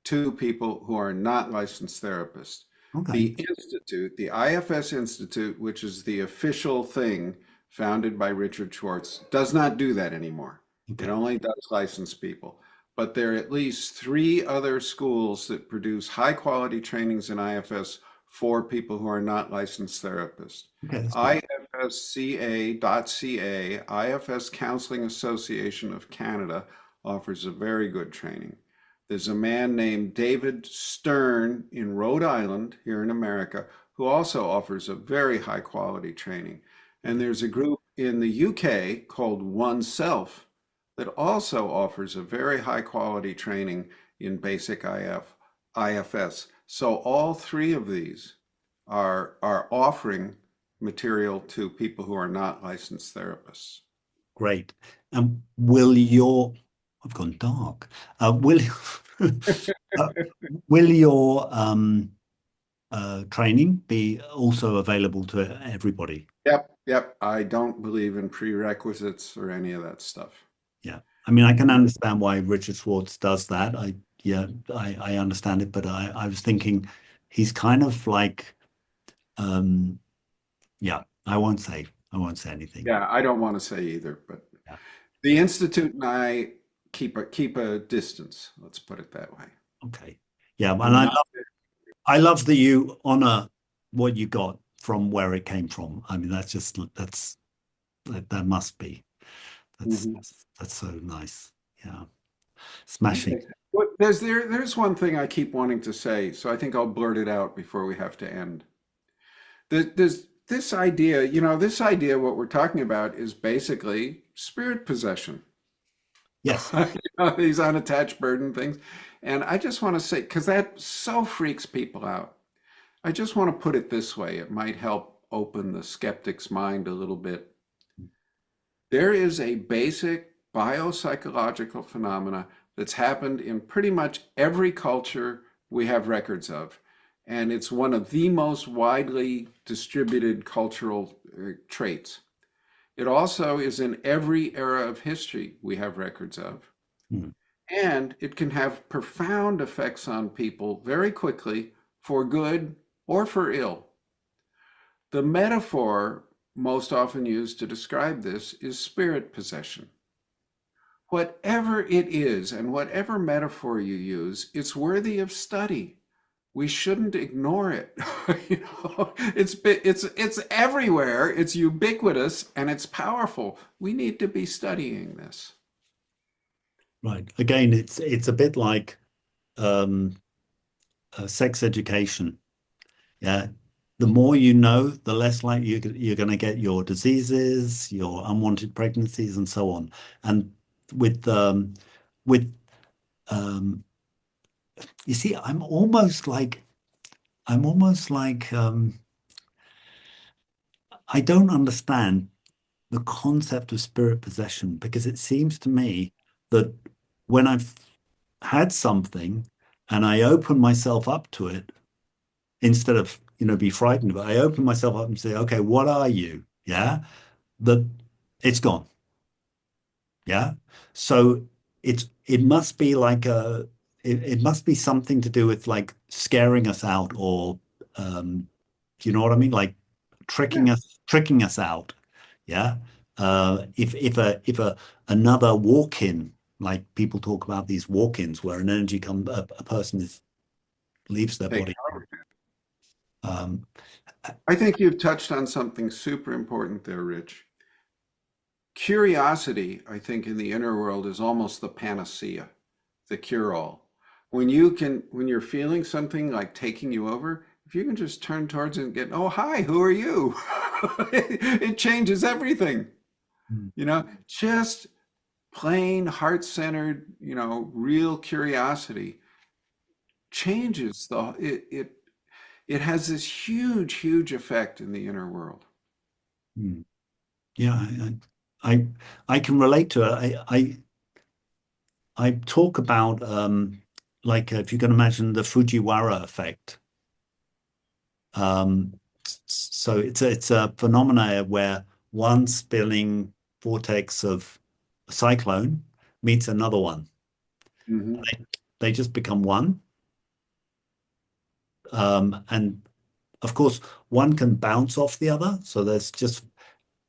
Speaker 2: to people who are not licensed therapists.
Speaker 1: Okay.
Speaker 2: The Institute, the IFS Institute, which is the official thing founded by Richard Schwartz, does not do that anymore. It
Speaker 1: Okay.
Speaker 2: only does licensed people. But there are at least three other schools that produce high quality trainings in IFS for people who are not licensed therapists.
Speaker 1: Okay, that's great.
Speaker 2: IFSCA.ca, IFS Counseling Association of Canada, offers a very good training. There's a man named David Stern in Rhode Island, here in America, who also offers a very high quality training. And
Speaker 1: Okay.
Speaker 2: there's a group in the UK called OneSelf that also offers a very high quality training in basic IFS. So all three of these are offering material to people who are not licensed therapists.
Speaker 1: Great. And will your I've gone dark. Will uh, will your training be also available to everybody?
Speaker 2: Yep, yep. I don't believe in prerequisites or any of that stuff.
Speaker 1: Yeah. I mean, I can understand why Richard Schwartz does that. Yeah, I understand it, but I was thinking he's kind of like, um, yeah, I won't say anything.
Speaker 2: Yeah, I don't want to say either, but
Speaker 1: Yeah.
Speaker 2: the Institute and I keep a distance. Let's put it that way.
Speaker 1: Okay. Yeah. And
Speaker 2: I'm not.
Speaker 1: I love that you honor what you got from where it came from. I mean, that must be,
Speaker 2: Mhm.
Speaker 1: that's so nice. Yeah. Smashing.
Speaker 2: Okay. But there's one thing I keep wanting to say, so I think I'll blurt it out before we have to end. There's this idea, this idea, what we're talking about is basically spirit possession.
Speaker 1: Yes.
Speaker 2: These unattached burden things. And I just want to say, because that so freaks people out. I just want to put it this way. It might help open the skeptic's mind a little bit. There is a basic biopsychological phenomena that's happened in pretty much every culture we have records of. And it's one of the most widely distributed cultural traits. It also is in every era of history we have records of.
Speaker 1: Hmm.
Speaker 2: And it can have profound effects on people very quickly for good or for ill. The metaphor most often used to describe this is spirit possession. Whatever it is and whatever metaphor you use, it's worthy of study. We shouldn't ignore it. It's everywhere, it's ubiquitous, and it's powerful. We need to be studying this.
Speaker 1: Right. Again, it's a bit like um, sex education. Yeah. The more you know, the less likely you're going to get your diseases, your unwanted pregnancies, and so on. And with with um, you see, I'm almost like I don't understand the concept of spirit possession because it seems to me that when I've had something and I open myself up to it, instead of, be frightened of it, I open myself up and say, okay, what are you? Yeah. That it's gone. Yeah. So it must be like it must be something to do with like scaring us out or do you know what I mean? Like
Speaker 2: Yeah.
Speaker 1: tricking us out. Yeah. If another walk-in, like people talk about these walk-ins where an energy comes, a person leaves their
Speaker 2: Take
Speaker 1: body.
Speaker 2: over.
Speaker 1: Um,
Speaker 2: I think you've touched on something super important there, Rich. Curiosity, I think, in the inner world is almost the panacea, the cure-all. When you're feeling something like taking you over, if you can just turn towards it and get, oh, hi, who are you? It changes everything. Just plain heart-centered, real curiosity changes it has this huge, huge effect in the inner world.
Speaker 1: hmm. Yeah, I I can relate to it. I talk about like if you can imagine the Fujiwara effect. Um, so it's a phenomena where one spilling vortex of a cyclone meets another one.
Speaker 2: Hmm.
Speaker 1: They just become one. And of course, one can bounce off the other. So there's just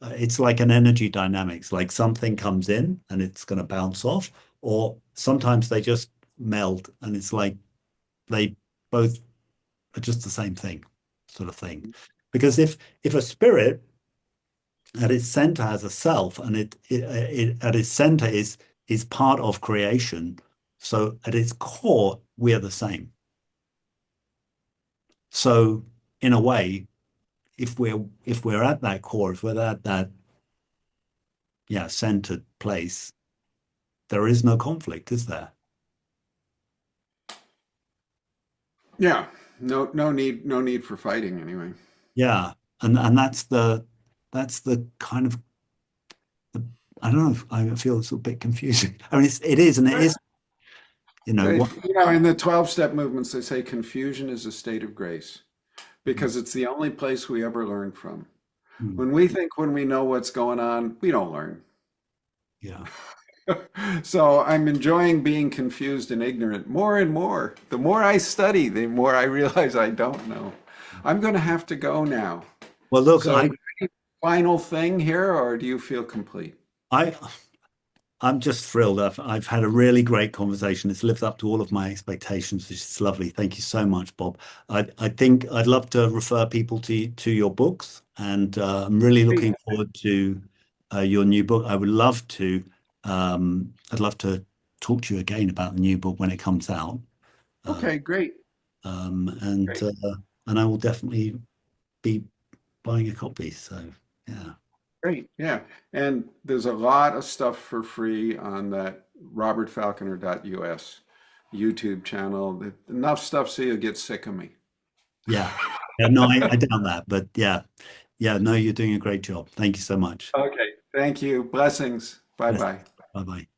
Speaker 1: it's like an energy dynamics. Like something comes in and it's going to bounce off, or sometimes they just meld and it's like they both are just the same thing, sort of thing. Because if a spirit at its center has a self and it at its center is part of creation, so at its core we are the same. So in a way, if we're at that core, if we're at that yeah centered place, there is no conflict, is there?
Speaker 2: Yeah, no need for fighting anyway.
Speaker 1: Yeah, and that's the kind of the, I don't know if I feel it's a bit confusing. I mean, it is and it
Speaker 2: But
Speaker 1: is. What?
Speaker 2: in the 12-step movements, they say confusion is a state of grace
Speaker 1: Mm,
Speaker 2: because it's the only place we ever learn from.
Speaker 1: mm,
Speaker 2: When we think when we know what's going on, we don't learn.
Speaker 1: yeah.
Speaker 2: So I'm enjoying being confused and ignorant more and more. The more I study, the more I realize I don't know. I'm going to have to go now.
Speaker 1: Well, look,
Speaker 2: So, final thing here, or do you feel complete?
Speaker 1: I, I'm just thrilled. I've had a really great conversation. It's lived up to all of my expectations, which is lovely. Thank you so much, Bob. I think I'd love to refer people to your books, and I'm really
Speaker 2: Great.
Speaker 1: looking forward to your new book. I'd love to talk to you again about the new book when it comes out. Uh,
Speaker 2: Okay, great.
Speaker 1: um, and
Speaker 2: Great.
Speaker 1: uh, and I will definitely be buying a copy. So yeah,
Speaker 2: Great. Yeah. And there's a lot of stuff for free on that robertfalconer.us YouTube channel. Enough stuff so you'll get sick of me.
Speaker 1: yeah, yeah. No, I doubt that, but yeah, yeah. No, you're doing a great job. Thank you so much.
Speaker 2: Okay. Thank you. Blessings. Bye
Speaker 1: Yes.
Speaker 2: bye.
Speaker 1: Bye bye.